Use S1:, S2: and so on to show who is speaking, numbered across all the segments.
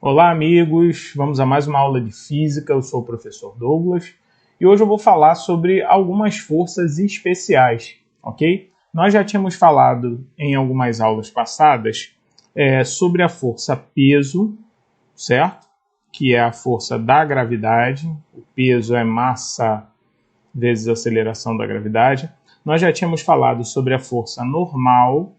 S1: Olá, amigos! Vamos a mais uma aula de física. Eu sou o professor Douglas e hoje eu vou falar sobre algumas forças especiais, ok? Nós já tínhamos falado em algumas aulas passadas sobre a força peso, certo? Que é a força da gravidade. O peso é massa vezes a aceleração da gravidade. Nós já tínhamos falado sobre a força normal.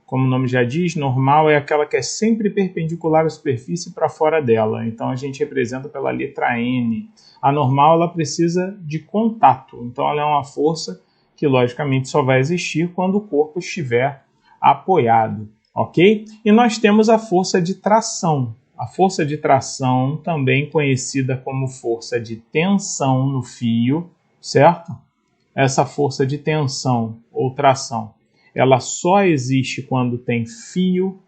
S1: Como o nome já diz, normal é aquela que é sempre perpendicular à superfície para fora dela. Então a gente representa pela letra N. A normal ela precisa de contato. Então ela é uma força que logicamente só vai existir quando o corpo estiver apoiado, ok? E nós temos a força de tração. A força de tração, também conhecida como força de tensão no fio, certo? Essa força de tensão ou tração, ela só existe quando tem fio,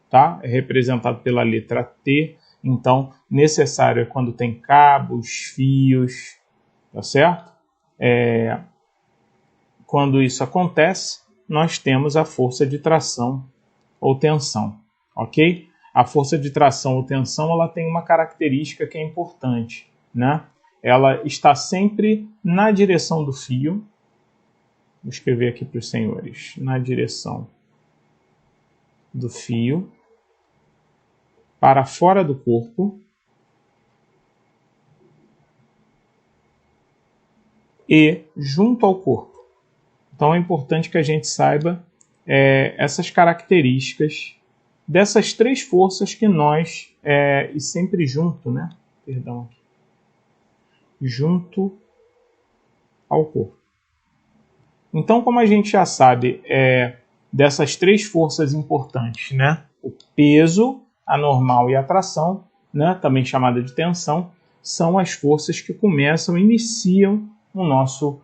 S1: tá? É representado pela letra T. Então, necessário é quando tem cabos, fios, tá certo? Quando isso acontece, nós temos a força de tração ou tensão, ok? A força de tração ou tensão, ela tem uma característica que é importante, né? Ela está sempre na direção do fio. Vou escrever aqui para os senhores. Na direção do fio, para fora do corpo e junto ao corpo. Então é importante que a gente saiba essas características dessas três forças que nós, e sempre junto, né? Perdão, aqui. Junto ao corpo. Então, como a gente já sabe dessas três forças importantes, né? O peso, a normal e a tração, né? Também chamada de tensão, são as forças que iniciam o nosso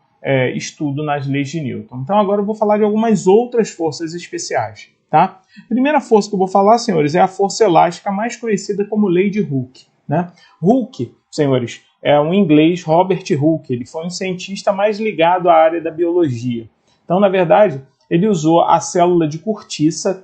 S1: estudo nas leis de Newton. Então, agora eu vou falar de algumas outras forças especiais, tá? A primeira força que eu vou falar, senhores, é a força elástica, mais conhecida como lei de Hooke, né? Hooke, senhores, é um inglês, Robert Hooke. Ele foi um cientista mais ligado à área da biologia. Então, na verdade, ele usou a célula de cortiça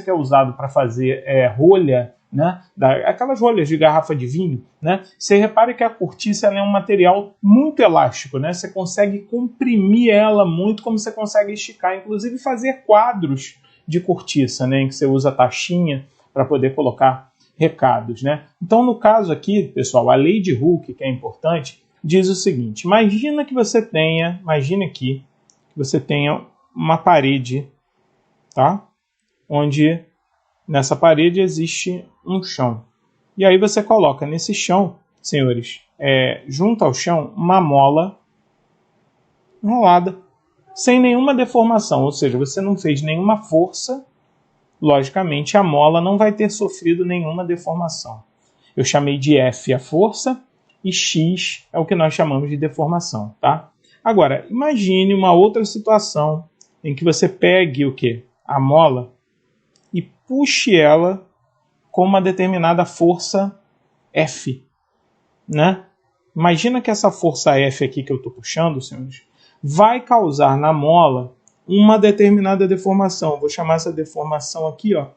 S1: que é usado para fazer rolha, né? Aquelas rolhas de garrafa de vinho, né? Você repare que a cortiça ela é um material muito elástico, né? Você consegue comprimir ela muito, como você consegue esticar, inclusive fazer quadros de cortiça, né? Em que você usa taxinha para poder colocar recados, né? Então, no caso aqui, pessoal, a lei de Hooke, que é importante, diz o seguinte: imagine que você tenha uma parede, tá? Onde nessa parede existe um chão. E aí você coloca nesse chão, senhores, junto ao chão, uma mola enrolada, sem nenhuma deformação, ou seja, você não fez nenhuma força. Logicamente, a mola não vai ter sofrido nenhuma deformação. Eu chamei de F a força e X é o que nós chamamos de deformação, tá? Agora, imagine uma outra situação em que você pegue o quê? A mola e puxe ela com uma determinada força F, né? Imagina que essa força F aqui que eu estou puxando, senhores, vai causar na mola uma determinada deformação. Vou chamar essa deformação aqui, ó,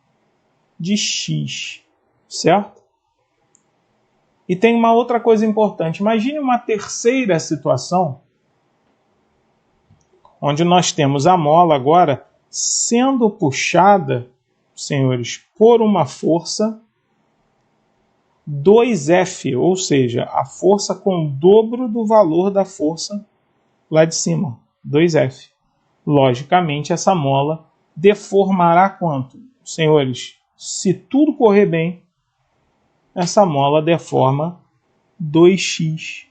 S1: de X, certo? E tem uma outra coisa importante. Imagine uma terceira situação, onde nós temos a mola agora sendo puxada, senhores, por uma força 2F, ou seja, a força com o dobro do valor da força lá de cima, 2F. Logicamente, essa mola deformará quanto? Senhores, se tudo correr bem, essa mola deforma 2x.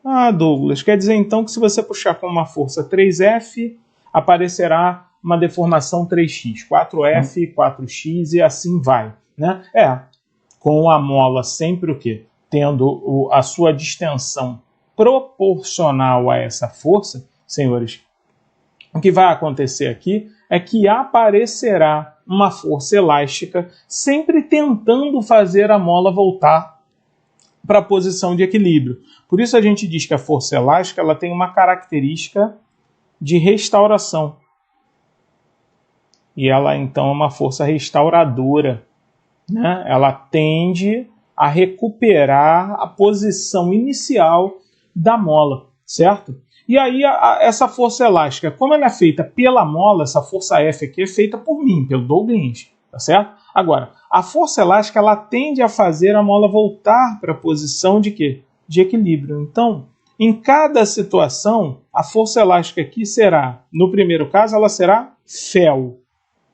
S1: Ah, Douglas, quer dizer então que se você puxar com uma força 3F, aparecerá uma deformação 3x, 4F, 4x e assim vai, né? Com a mola sempre o quê? Tendo a sua distensão proporcional a essa força, senhores, o que vai acontecer aqui é que aparecerá uma força elástica sempre tentando fazer a mola voltar para a posição de equilíbrio. Por isso a gente diz que a força elástica ela tem uma característica de restauração. E ela então é uma força restauradora, né? Ela tende a recuperar a posição inicial da mola, certo? E aí essa força elástica, como ela é feita pela mola, essa força F aqui é feita por mim, pelo Douglas, tá certo? Agora, a força elástica ela tende a fazer a mola voltar para a posição de quê? De equilíbrio. Então, em cada situação, a força elástica aqui será, no primeiro caso, ela será Fel.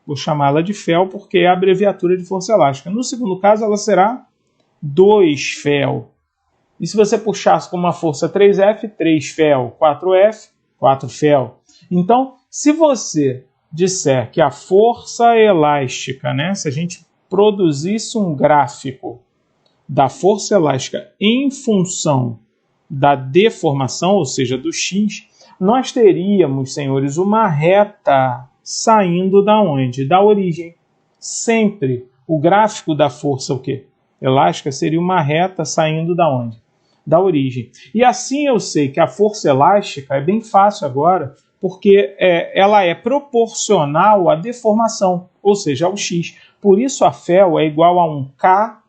S1: Vou chamá-la de Fel porque é a abreviatura de força elástica. No segundo caso, ela será 2 Fel. E se você puxasse com uma força 3F, 3 Fel, 4F, 4 Fel. Então, se você disser que a força elástica, né, se a gente produzisse um gráfico da força elástica em função da deformação, ou seja, do X, nós teríamos, senhores, uma reta saindo da onde? Da origem. Sempre o gráfico da força o quê? Elástica seria uma reta saindo da onde? Da origem. E assim eu sei que a força elástica é bem fácil agora, porque ela é proporcional à deformação, ou seja, ao X. Por isso a Fel é igual a um K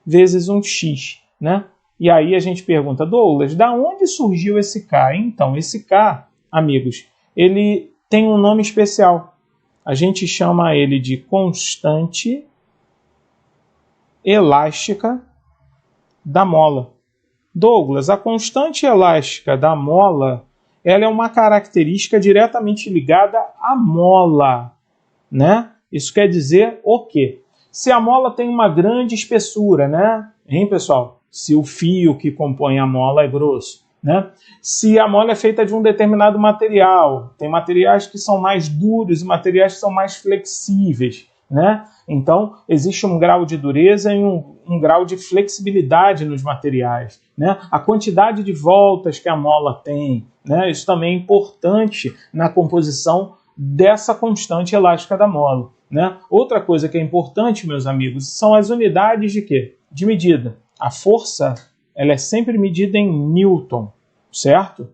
S1: vezes um X, né? E aí a gente pergunta, Douglas, da onde surgiu esse K? Então, esse K, amigos, ele tem um nome especial. A gente chama ele de constante elástica da mola. Douglas, a constante elástica da mola, ela é uma característica diretamente ligada à mola, né? Isso quer dizer o quê? Se a mola tem uma grande espessura, né? Hein, pessoal? Se o fio que compõe a mola é grosso, né? Se a mola é feita de um determinado material, tem materiais que são mais duros e materiais que são mais flexíveis, né? Então, existe um grau de dureza e um grau de flexibilidade nos materiais, né? A quantidade de voltas que a mola tem, né? Isso também é importante na composição dessa constante elástica da mola, né? Outra coisa que é importante, meus amigos, são as unidades de quê? De medida. A força ela é sempre medida em Newton, certo?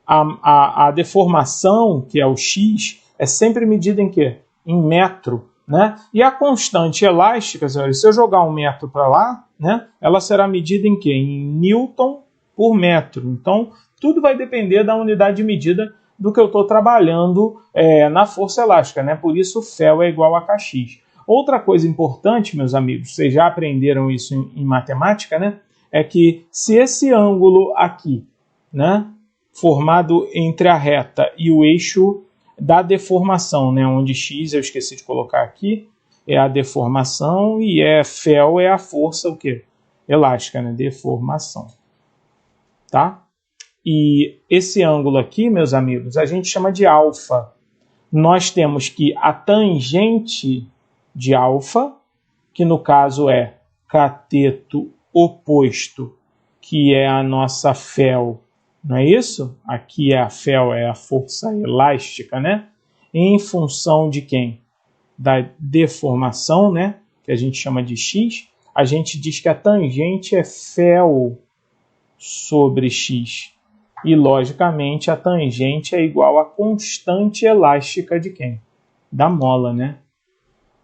S1: A deformação, que é o X, é sempre medida em quê? Em metro, né? E a constante elástica, senhores, se eu jogar um metro para lá, né, ela será medida em quê? Em Newton por metro. Então, tudo vai depender da unidade de medida do que eu estou trabalhando na força elástica, né? Por isso, Fel é igual a Kx. Outra coisa importante, meus amigos, vocês já aprenderam isso em matemática, né? É que se esse ângulo aqui, né, formado entre a reta e o eixo da deformação, né, onde x eu esqueci de colocar aqui, é a deformação e Fel é a força o quê? Elástica, né? Deformação. Tá? E esse ângulo aqui, meus amigos, a gente chama de alfa. Nós temos que a tangente de alfa, que no caso é cateto oposto, que é a nossa Fel, não é isso? Aqui a Fel é a força elástica, né? Em função de quem? Da deformação, né? Que a gente chama de x. A gente diz que a tangente é Fel sobre x. E, logicamente, a tangente é igual à constante elástica de quem? Da mola, né?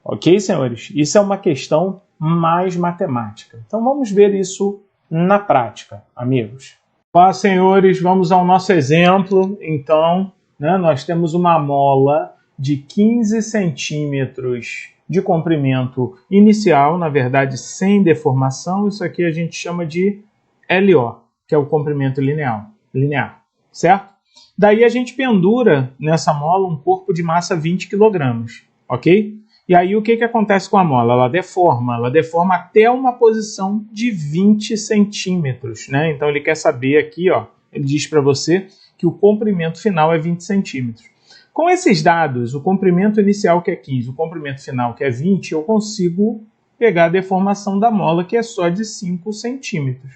S1: Ok, senhores? Isso é uma questão mais matemática. Então, vamos ver isso na prática, amigos. Olá, senhores, vamos ao nosso exemplo. Então, né, nós temos uma mola de 15 centímetros de comprimento inicial, na verdade, sem deformação. Isso aqui a gente chama de LO, que é o comprimento linear, certo? Daí a gente pendura nessa mola um corpo de massa 20 kg, ok? E aí o que acontece com a mola? Ela deforma até uma posição de 20 centímetros, né? Então ele quer saber aqui, ó, ele diz para você que o comprimento final é 20 centímetros. Com esses dados, o comprimento inicial que é 15, o comprimento final que é 20, eu consigo pegar a deformação da mola que é só de 5 centímetros.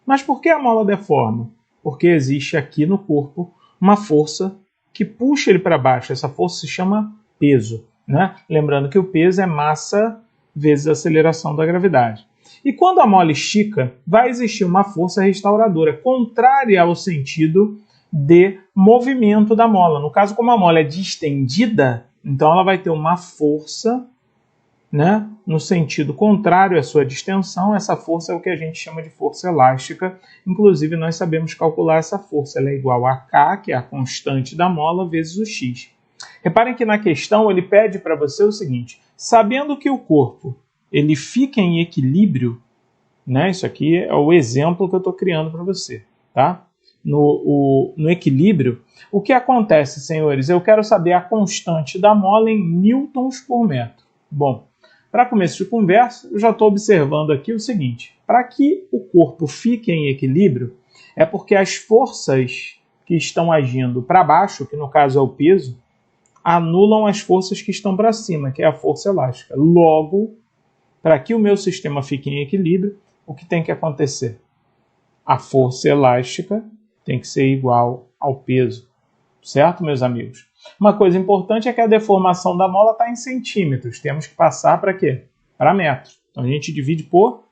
S1: Mas por que a mola deforma? Porque existe aqui no corpo uma força que puxa ele para baixo. Essa força se chama peso, né? Lembrando que o peso é massa vezes a aceleração da gravidade. E quando a mola estica, vai existir uma força restauradora, contrária ao sentido de movimento da mola. No caso, como a mola é distendida, então ela vai ter uma força né, no sentido contrário à sua distensão, essa força é o que a gente chama de força elástica. Inclusive, nós sabemos calcular essa força. Ela é igual a K, que é a constante da mola, vezes o X. Reparem que na questão ele pede para você o seguinte: sabendo que o corpo ele fica em equilíbrio, né, isso aqui é o exemplo que eu estou criando para você, tá? No equilíbrio, o que acontece, senhores? Eu quero saber a constante da mola em newtons por metro. Bom, para começo de conversa, eu já estou observando aqui o seguinte: para que o corpo fique em equilíbrio, é porque as forças que estão agindo para baixo, que no caso é o peso, anulam as forças que estão para cima, que é a força elástica. Logo, para que o meu sistema fique em equilíbrio, o que tem que acontecer? A força elástica tem que ser igual ao peso. Certo, meus amigos? Uma coisa importante é que a deformação da mola está em centímetros. Temos que passar para quê? Para metro. Então a gente divide por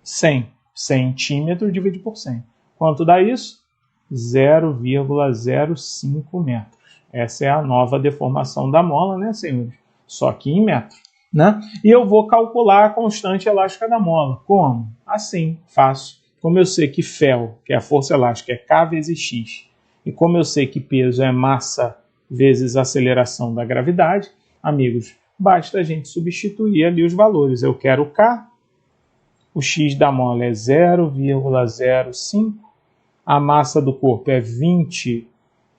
S1: 100. Centímetro divide por 100. Quanto dá isso? 0,05 metros. Essa é a nova deformação da mola, né, senhores? Só que em metros, né? E eu vou calcular a constante elástica da mola. Como? Assim, fácil. Como eu sei que Fel, que é a força elástica, é K vezes X, e como eu sei que peso é massa vezes aceleração da gravidade, amigos, basta a gente substituir ali os valores. Eu quero K, o X da mola é 0,05, a massa do corpo é 20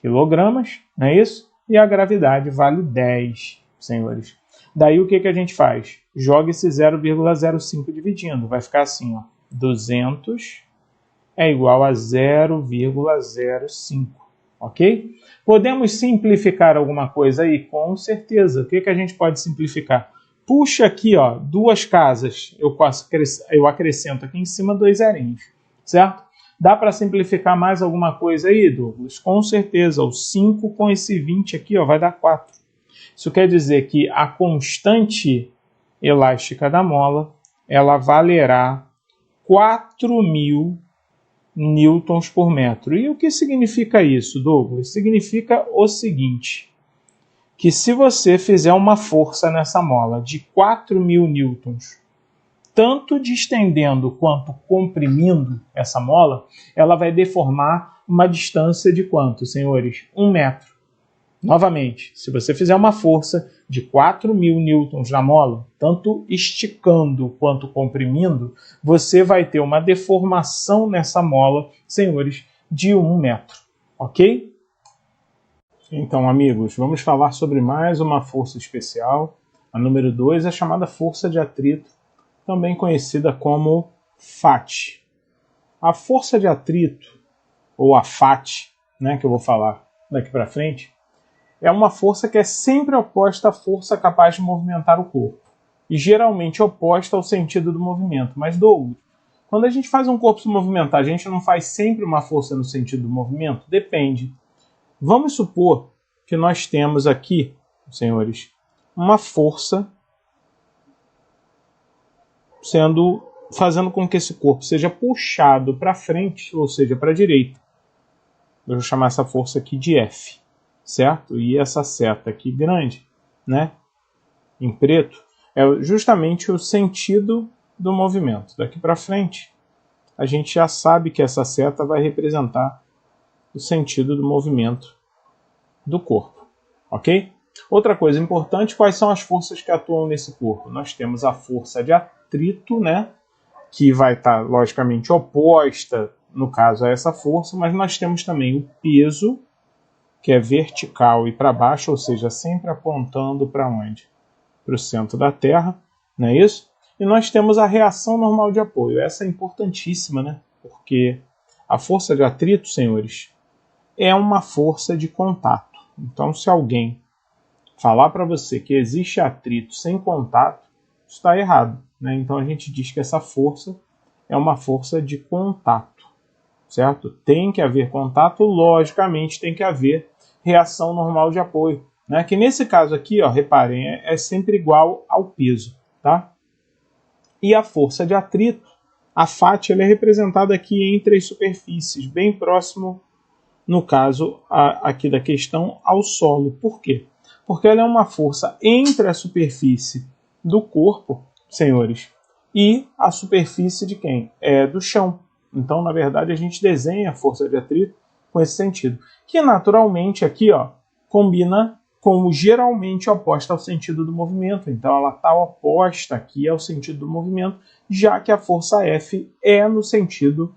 S1: quilogramas, não é isso? E a gravidade vale 10, senhores. Daí o que a gente faz? Joga esse 0,05 dividindo, vai ficar assim, ó, 200 é igual a 0,05, ok? Podemos simplificar alguma coisa aí? Com certeza. O que a gente pode simplificar? Puxa aqui, ó, duas casas, eu acrescento aqui em cima 2 zerinhos, certo? Dá para simplificar mais alguma coisa aí, Douglas? Com certeza, o 5 com esse 20 aqui, ó, vai dar 4. Isso quer dizer que a constante elástica da mola, ela valerá 4.000 newtons por metro. E o que significa isso, Douglas? Significa o seguinte, que se você fizer uma força nessa mola de 4.000 newtons, tanto distendendo quanto comprimindo essa mola, ela vai deformar uma distância de quanto, senhores? 1 metro. Novamente, se você fizer uma força de 4.000 newtons na mola, tanto esticando quanto comprimindo, você vai ter uma deformação nessa mola, senhores, de 1 metro. Ok? Então, amigos, vamos falar sobre mais uma força especial. A número 2 é chamada força de atrito, também conhecida como FAT. A força de atrito, ou a FAT, né, que eu vou falar daqui para frente, é uma força que é sempre oposta à força capaz de movimentar o corpo. E geralmente oposta ao sentido do movimento. Mas, Douglas, quando a gente faz um corpo se movimentar, a gente não faz sempre uma força no sentido do movimento? Depende. Vamos supor que nós temos aqui, senhores, uma força fazendo com que esse corpo seja puxado para frente, ou seja, para a direita. Eu vou chamar essa força aqui de F. Certo? E essa seta aqui grande, né, em preto, é justamente o sentido do movimento. Daqui para frente, a gente já sabe que essa seta vai representar o sentido do movimento do corpo, ok? Outra coisa importante, quais são as forças que atuam nesse corpo? Nós temos a força de atrito, né, que vai estar, logicamente, oposta, no caso, a essa força, mas nós temos também o peso, que é vertical e para baixo, ou seja, sempre apontando para onde? Para o centro da Terra, não é isso? E nós temos a reação normal de apoio. Essa é importantíssima, né? Porque a força de atrito, senhores, é uma força de contato. Então, se alguém falar para você que existe atrito sem contato, isso está errado, né? Então, a gente diz que essa força é uma força de contato, certo? Tem que haver contato, logicamente tem que haver reação normal de apoio, né? Que nesse caso aqui, ó, reparem, é sempre igual ao peso, tá? E a força de atrito, a FAT, ela é representada aqui entre as superfícies, bem próximo, no caso aqui da questão, ao solo. Por quê? Porque ela é uma força entre a superfície do corpo, senhores, e a superfície de quem? É do chão. Então, na verdade, a gente desenha a força de atrito com esse sentido, que naturalmente aqui, ó, combina como geralmente oposta ao sentido do movimento. Então, ela está oposta aqui ao sentido do movimento, já que a força F é no sentido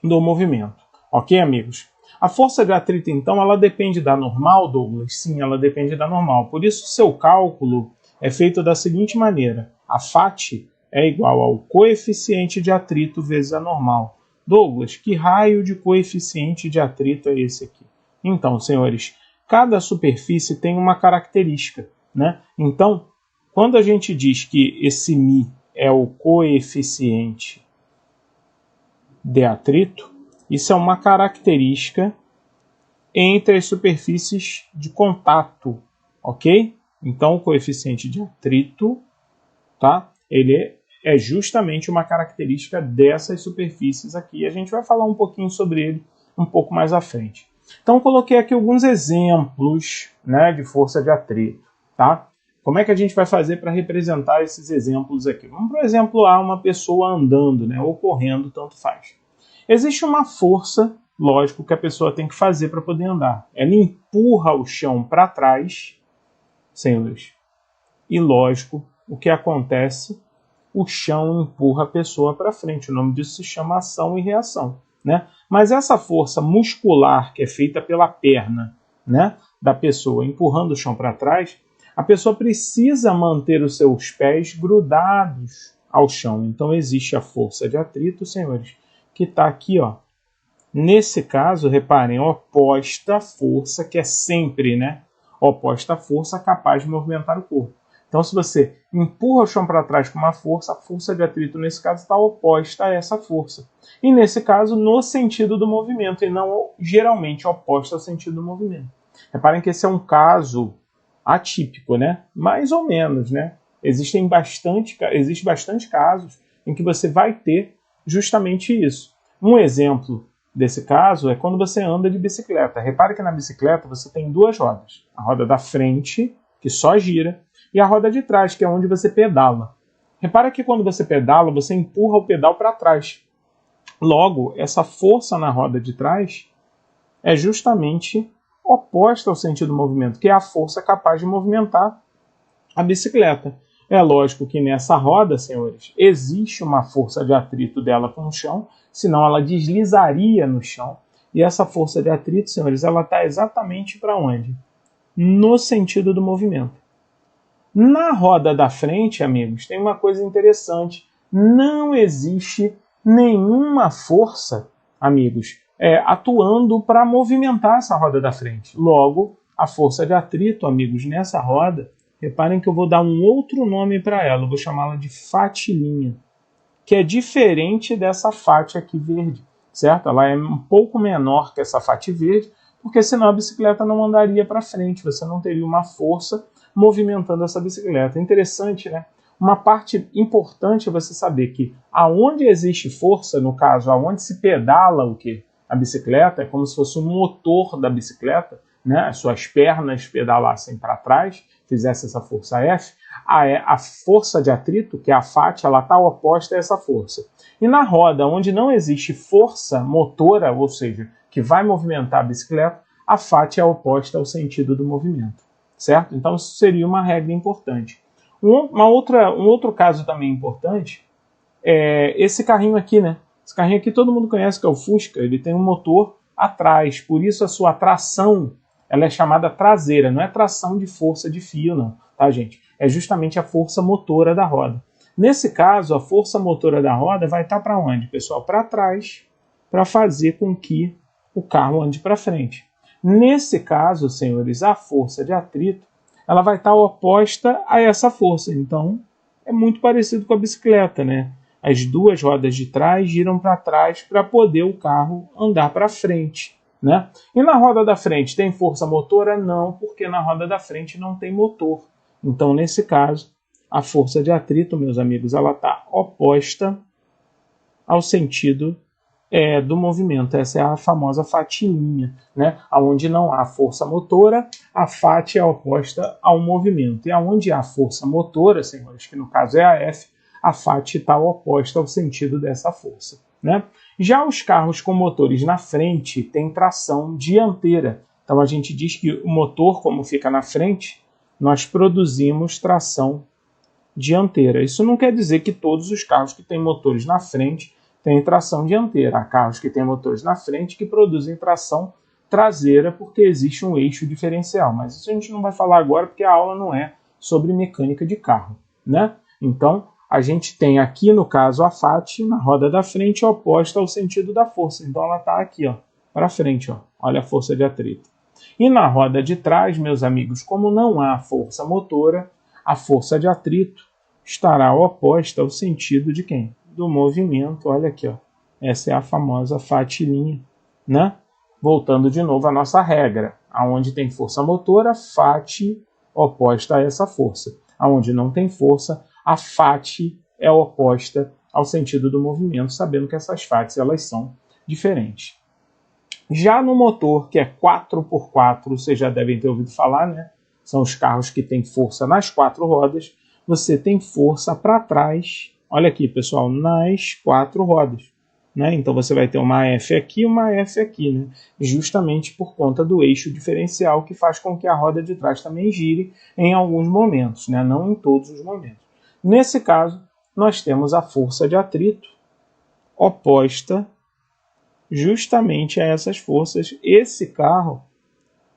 S1: do movimento. Ok, amigos? A força de atrito, então, ela depende da normal, Douglas? Sim, ela depende da normal. Por isso, o seu cálculo é feito da seguinte maneira. A FAT é igual ao coeficiente de atrito vezes a normal. Douglas, que raio de coeficiente de atrito é esse aqui? Então, senhores, cada superfície tem uma característica, né? Então, quando a gente diz que esse μ é o coeficiente de atrito, isso é uma característica entre as superfícies de contato, ok? Então, o coeficiente de atrito, tá? Ele é justamente uma característica dessas superfícies aqui. A gente vai falar um pouquinho sobre ele um pouco mais à frente. Então, coloquei aqui alguns exemplos, né, de força de atrito, tá? Como é que a gente vai fazer para representar esses exemplos aqui? Vamos, por exemplo, a uma pessoa andando, né, ou correndo, tanto faz. Existe uma força, lógico, que a pessoa tem que fazer para poder andar. Ela empurra o chão para trás, senhores. E, lógico, o que acontece? O chão empurra a pessoa para frente. O nome disso se chama ação e reação, né? Mas essa força muscular que é feita pela perna, né, da pessoa empurrando o chão para trás, a pessoa precisa manter os seus pés grudados ao chão. Então existe a força de atrito, senhores, que está aqui, ó. Nesse caso, reparem, oposta à força, que é sempre, né, oposta à força capaz de movimentar o corpo. Então, se você empurra o chão para trás com uma força, a força de atrito, nesse caso, está oposta a essa força. E, nesse caso, no sentido do movimento, e não geralmente oposta ao sentido do movimento. Reparem que esse é um caso atípico, né? Mais ou menos, né? Existem bastante casos em que você vai ter justamente isso. Um exemplo desse caso é quando você anda de bicicleta. Repare que na bicicleta você tem duas rodas. A roda da frente, que só gira, e a roda de trás, que é onde você pedala. Repara que quando você pedala, você empurra o pedal para trás. Logo, essa força na roda de trás é justamente oposta ao sentido do movimento, que é a força capaz de movimentar a bicicleta. É lógico que nessa roda, senhores, existe uma força de atrito dela com o chão, senão ela deslizaria no chão. E essa força de atrito, senhores, ela está exatamente para onde? No sentido do movimento. Na roda da frente, amigos, tem uma coisa interessante. Não existe nenhuma força, amigos, atuando para movimentar essa roda da frente. Logo, a força de atrito, amigos, nessa roda, reparem que eu vou dar um outro nome para ela. Eu vou chamá-la de fatilinha, que é diferente dessa fati aqui verde, certo? Ela é um pouco menor que essa fati verde, porque senão a bicicleta não andaria para frente. Você não teria uma força movimentando essa bicicleta. É interessante, né? Uma parte importante é você saber que aonde existe força, no caso, aonde se pedala o quê? A bicicleta, é como se fosse o motor da bicicleta, né? As suas pernas pedalassem para trás, fizesse essa força F, a força de atrito, que é a FAT, ela está oposta a essa força. E na roda, onde não existe força motora, ou seja, que vai movimentar a bicicleta, a FAT é oposta ao sentido do movimento. Certo? Então, isso seria uma regra importante. Um outro caso também importante é esse carrinho aqui, né? Esse carrinho aqui todo mundo conhece, que é o Fusca. Ele tem um motor atrás, por isso a sua tração ela é chamada traseira. Não é tração de força de fio, não, tá, gente? É justamente a força motora da roda. Nesse caso, a força motora da roda vai estar para onde, pessoal? Para trás, para fazer com que o carro ande para frente. Nesse caso, senhores, a força de atrito ela vai estar oposta a essa força. Então, é muito parecido com a bicicleta, né? As duas rodas de trás giram para trás para poder o carro andar para frente, né? E na roda da frente tem força motora? Não, porque na roda da frente não tem motor. Então, nesse caso, a força de atrito, meus amigos, ela está oposta ao sentido do movimento. Essa é a famosa fatilinha, né? Onde não há força motora, a fat é oposta ao movimento. E onde há força motora, senhores, que no caso é a F, a fat está oposta ao sentido dessa força, né? Já os carros com motores na frente têm tração dianteira. Então a gente diz que o motor, como fica na frente, nós produzimos tração dianteira. Isso não quer dizer que todos os carros que têm motores na frente têm tração dianteira. Há carros que têm motores na frente que produzem tração traseira porque existe um eixo diferencial. Mas isso a gente não vai falar agora porque a aula não é sobre mecânica de carro, né? Então, a gente tem aqui, no caso, a fat na roda da frente oposta ao sentido da força. Então, ela está aqui, ó, para frente. Ó. Olha a força de atrito. E na roda de trás, meus amigos, como não há força motora, a força de atrito estará oposta ao sentido de quem? Do movimento. Olha aqui, ó. Essa é a famosa fatilinha, né? Voltando de novo à nossa regra. Aonde tem força motora, fat oposta a essa força. Aonde não tem força, a fat é oposta ao sentido do movimento, sabendo que essas fats elas são diferentes. Já no motor, que é 4x4, vocês já devem ter ouvido falar, né? São os carros que têm força nas 4 rodas, você tem força para trás, olha aqui pessoal, nas 4 rodas. Né? Então você vai ter uma F aqui e uma F aqui, né? Justamente por conta do eixo diferencial que faz com que a roda de trás também gire em alguns momentos, né? Não em todos os momentos. Nesse caso, nós temos a força de atrito oposta justamente a essas forças. Esse carro,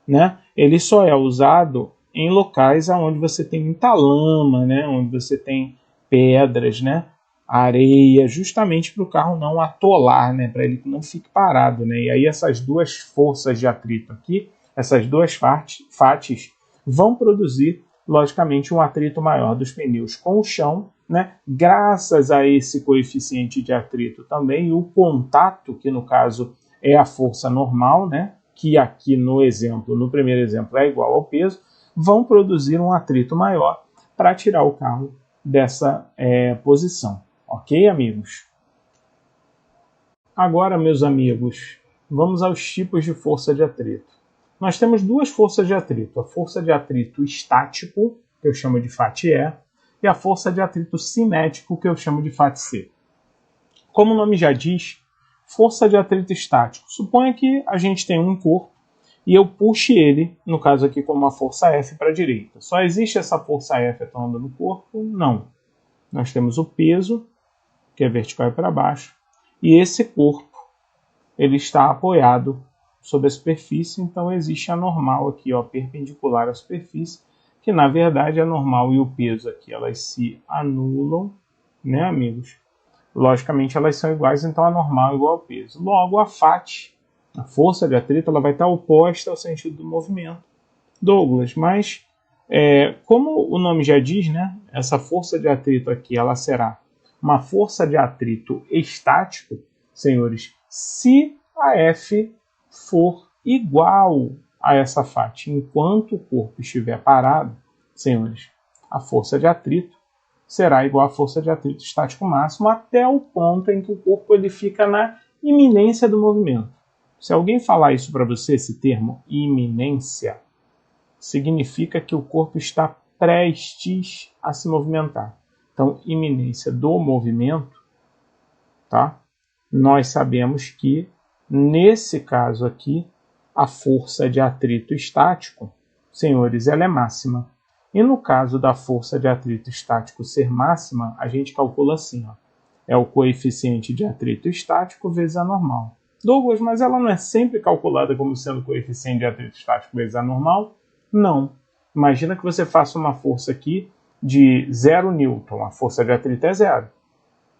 S1: né, ele só é usado em locais onde você tem muita lama, né, onde você tem pedras, né, areia, justamente para o carro não atolar, né, para ele não fique parado. Né, e aí essas duas forças de atrito aqui, essas duas fates, vão produzir, logicamente, um atrito maior dos pneus com o chão, né, graças a esse coeficiente de atrito também, e o contato, que no caso é a força normal, né, que aqui no exemplo, no primeiro exemplo, é igual ao peso, vão produzir um atrito maior para tirar o carro dessa posição. Ok, amigos? Agora, meus amigos, vamos aos tipos de força de atrito. Nós temos duas forças de atrito. A força de atrito estático, que eu chamo de FAT-E, e a força de atrito cinético, que eu chamo de FAT-C. Como o nome já diz, força de atrito estático. Suponha que a gente tem um corpo e eu puxe ele, no caso aqui, com uma força F para a direita. Só existe essa força F atuando no corpo? Não. Nós temos o peso, que é vertical e para baixo, e esse corpo ele está apoiado sobre a superfície, então existe a normal aqui, ó, perpendicular à superfície, que na verdade a normal e o peso aqui elas se anulam, né, amigos? Logicamente elas são iguais, então a normal é igual ao peso. Logo a FAT, a força de atrito, ela vai estar oposta ao sentido do movimento. Douglas, mas como o nome já diz, né, essa força de atrito aqui ela será uma força de atrito estático, senhores, se a F for igual a essa FAT. Enquanto o corpo estiver parado, senhores, a força de atrito será igual à força de atrito estático máximo até o ponto em que o corpo ele fica na iminência do movimento. Se alguém falar isso para você, esse termo iminência, significa que o corpo está prestes a se movimentar. Então, iminência do movimento, tá? Nós sabemos que, nesse caso aqui, a força de atrito estático, senhores, ela é máxima. E no caso da força de atrito estático ser máxima, a gente calcula assim, ó, é o coeficiente de atrito estático vezes a normal. Douglas, mas ela não é sempre calculada como sendo coeficiente de atrito estático vezes a normal? Não. Imagina que você faça uma força aqui de 0 newton, a força de atrito é 0.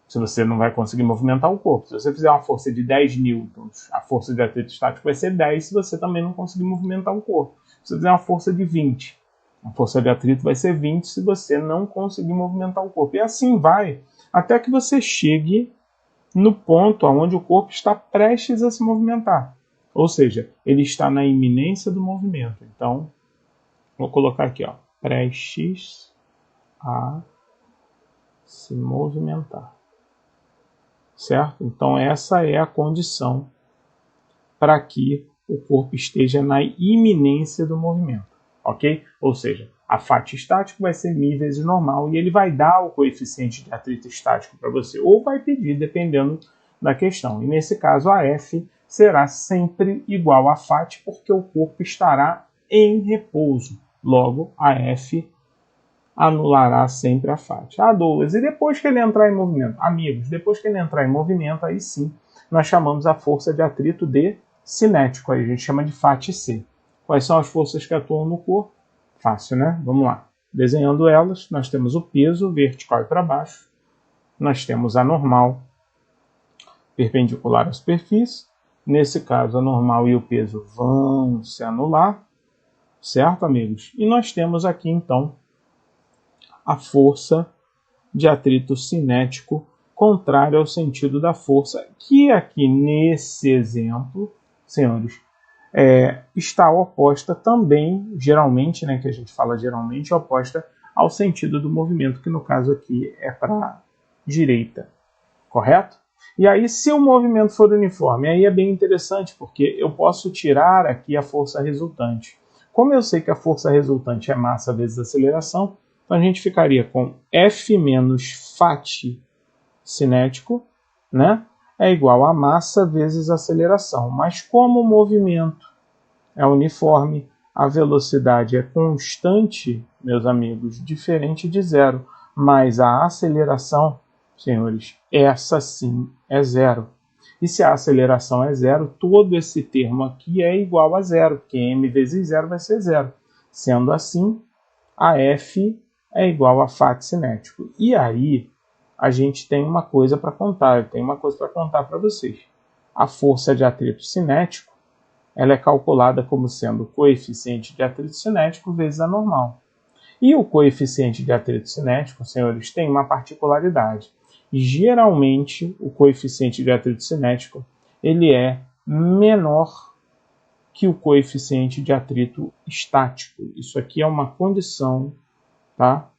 S1: Se você não vai conseguir movimentar o corpo. Se você fizer uma força de 10 newtons, a força de atrito estático vai ser 10 se você também não conseguir movimentar o corpo. Se você fizer uma força de 20, a força de atrito vai ser 20 se você não conseguir movimentar o corpo. E assim vai, até que você chegue no ponto onde o corpo está prestes a se movimentar. Ou seja, ele está na iminência do movimento. Então, vou colocar aqui, ó, prestes a se movimentar. certo? Então essa é a condição para que o corpo esteja na iminência do movimento, ok? Ou seja, a fat estático vai ser μ vezes normal e ele vai dar o coeficiente de atrito estático para você, ou vai pedir, dependendo da questão. E nesse caso, a F será sempre igual a fat, porque o corpo estará em repouso. Logo, a F anulará sempre a fat. Ah, Douglas, e depois que ele entrar em movimento? Amigos, depois que ele entrar em movimento, aí sim, nós chamamos a força de atrito de cinético. Aí a gente chama de fat C. Quais são as forças que atuam no corpo? Fácil, né? Vamos lá. Desenhando elas, nós temos o peso vertical e para baixo. Nós temos a normal perpendicular à superfície. Nesse caso, a normal e o peso vão se anular. Certo, amigos? E nós temos aqui, então, a força de atrito cinético contrária ao sentido da força, que aqui nesse exemplo, senhores, está oposta também, geralmente, né, que a gente fala geralmente, oposta ao sentido do movimento, que no caso aqui é para a direita, correto? E aí, se o movimento for uniforme, aí é bem interessante, porque eu posso tirar aqui a força resultante. Como eu sei que a força resultante é massa vezes aceleração, então a gente ficaria com F menos fat cinético, né, é igual a massa vezes aceleração. Mas como o movimento é uniforme, a velocidade é constante, meus amigos, diferente de zero, mas a aceleração, senhores, essa sim é zero. E se a aceleração é zero, todo esse termo aqui é igual a zero, porque m vezes zero vai ser zero. Sendo assim, a F é igual a fat cinético. E aí, a gente tem uma coisa para contar, eu tenho uma coisa para contar para vocês. A força de atrito cinético, ela é calculada como sendo o coeficiente de atrito cinético vezes a normal. E o coeficiente de atrito cinético, senhores, tem uma particularidade. Geralmente, o coeficiente de atrito cinético ele é menor que o coeficiente de atrito estático. Isso aqui é uma condição, tá,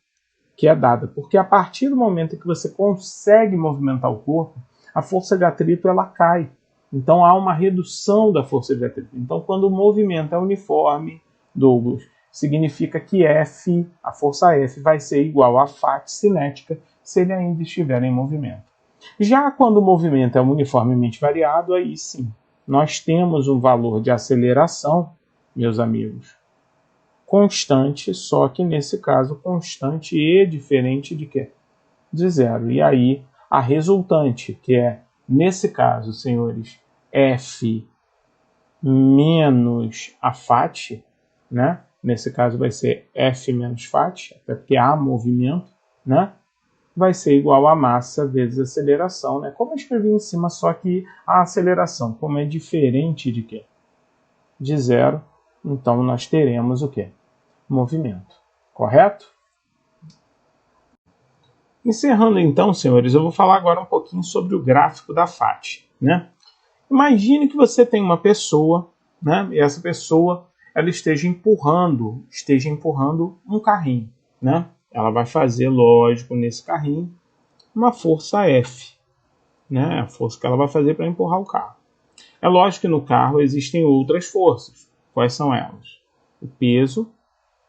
S1: que é dada, porque a partir do momento que você consegue movimentar o corpo, a força de atrito ela cai. Então há uma redução da força de atrito. Então quando o movimento é uniforme, Douglas, significa que F, a força F, vai ser igual a fat cinética se ele ainda estiver em movimento. Já quando o movimento é uniformemente variado, aí sim, nós temos um valor de aceleração, meus amigos, constante, só que nesse caso constante e diferente de quê? De zero. E aí a resultante, que é, nesse caso, senhores, F menos a fat, né? Nesse caso vai ser F menos fat, até porque há movimento, né? Vai ser igual a massa vezes a aceleração, né? Como eu escrevi em cima, só que a aceleração, como é diferente de quê? De zero, então nós teremos o quê? Movimento, correto? Encerrando então, senhores, eu vou falar agora um pouquinho sobre o gráfico da FAT, né? Imagine que você tem uma pessoa, né? E essa pessoa ela esteja empurrando um carrinho, né? Ela vai fazer, lógico, nesse carrinho uma força F, né? A força que ela vai fazer para empurrar o carro. É lógico que no carro existem outras forças. Quais são elas? O peso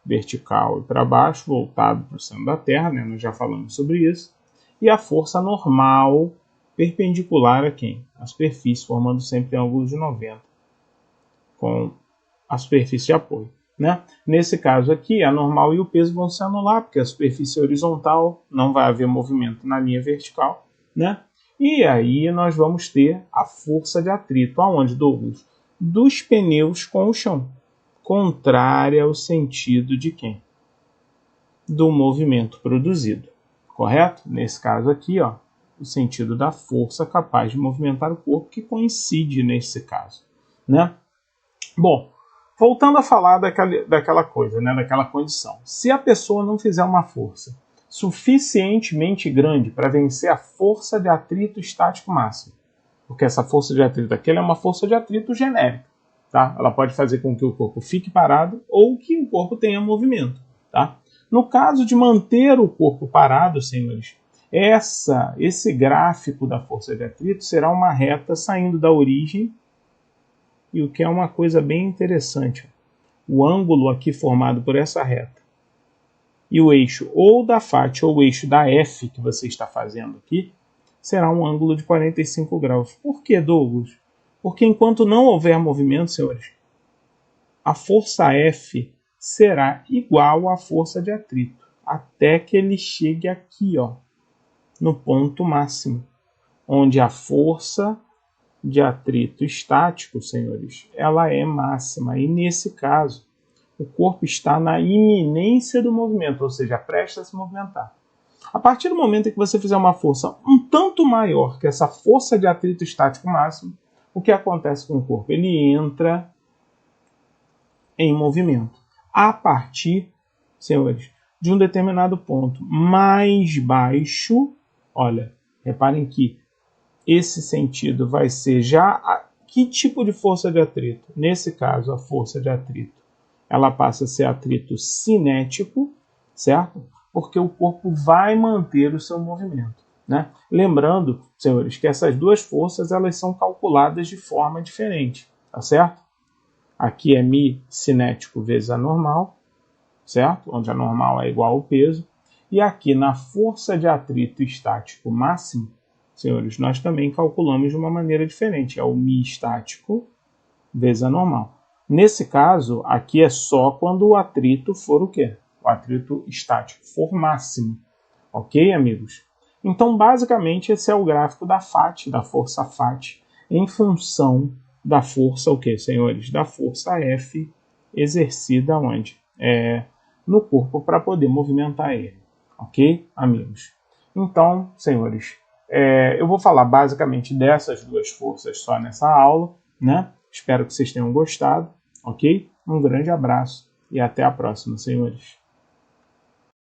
S1: vertical e para baixo, voltado para o centro da Terra, né? Nós já falamos sobre isso. E a força normal perpendicular a quem? A superfície, formando sempre ângulo de 90 com a superfície de apoio, né? Nesse caso aqui, a normal e o peso vão se anular, porque a superfície é horizontal, não vai haver movimento na linha vertical, né? E aí nós vamos ter a força de atrito, aonde, Douglas? Dos pneus com o chão, contrária ao sentido de quem? Do movimento produzido, correto? Nesse caso aqui, ó, o sentido da força capaz de movimentar o corpo, que coincide nesse caso, né? Bom, voltando a falar daquela coisa, né, daquela condição. Se a pessoa não fizer uma força suficientemente grande para vencer a força de atrito estático máximo, porque essa força de atrito aqui é uma força de atrito genérica, tá? Ela pode fazer com que o corpo fique parado ou que o corpo tenha movimento, tá? No caso de manter o corpo parado, senhores, Esse gráfico da força de atrito será uma reta saindo da origem, e o que é uma coisa bem interessante. O ângulo aqui formado por essa reta e o eixo ou da FAT ou o eixo da F que você está fazendo aqui, será um ângulo de 45 graus. Por que, Douglas? Porque enquanto não houver movimento, senhores, a força F será igual à força de atrito, até que ele chegue aqui, ó, no ponto máximo, onde a força de atrito estático, senhores, ela é máxima. E nesse caso, o corpo está na iminência do movimento, ou seja, prestes a se movimentar. A partir do momento em que você fizer uma força um tanto maior que essa força de atrito estático máximo, o que acontece com o corpo? Ele entra em movimento. A partir, senhores, de um determinado ponto mais baixo, olha, reparem que esse sentido vai ser já que tipo de força de atrito? Nesse caso, a força de atrito, ela passa a ser atrito cinético, certo? Porque o corpo vai manter o seu movimento, né? Lembrando, senhores, que essas duas forças elas são calculadas de forma diferente, tá certo? Aqui é μ cinético vezes a normal, certo? Onde a normal é igual ao peso. E aqui na força de atrito estático máximo, senhores, nós também calculamos de uma maneira diferente. É o μ estático vezes a normal. Nesse caso, aqui é só quando o atrito for o quê? O atrito estático for máximo. Ok, amigos? Então, basicamente, esse é o gráfico da FAT, da força FAT, em função da força, o quê, senhores? Da força F exercida onde? No corpo para poder movimentar ele. Ok, amigos? Então, senhores, eu vou falar basicamente dessas duas forças só nessa aula, né? Espero que vocês tenham gostado, ok? Um grande abraço e até a próxima, senhores.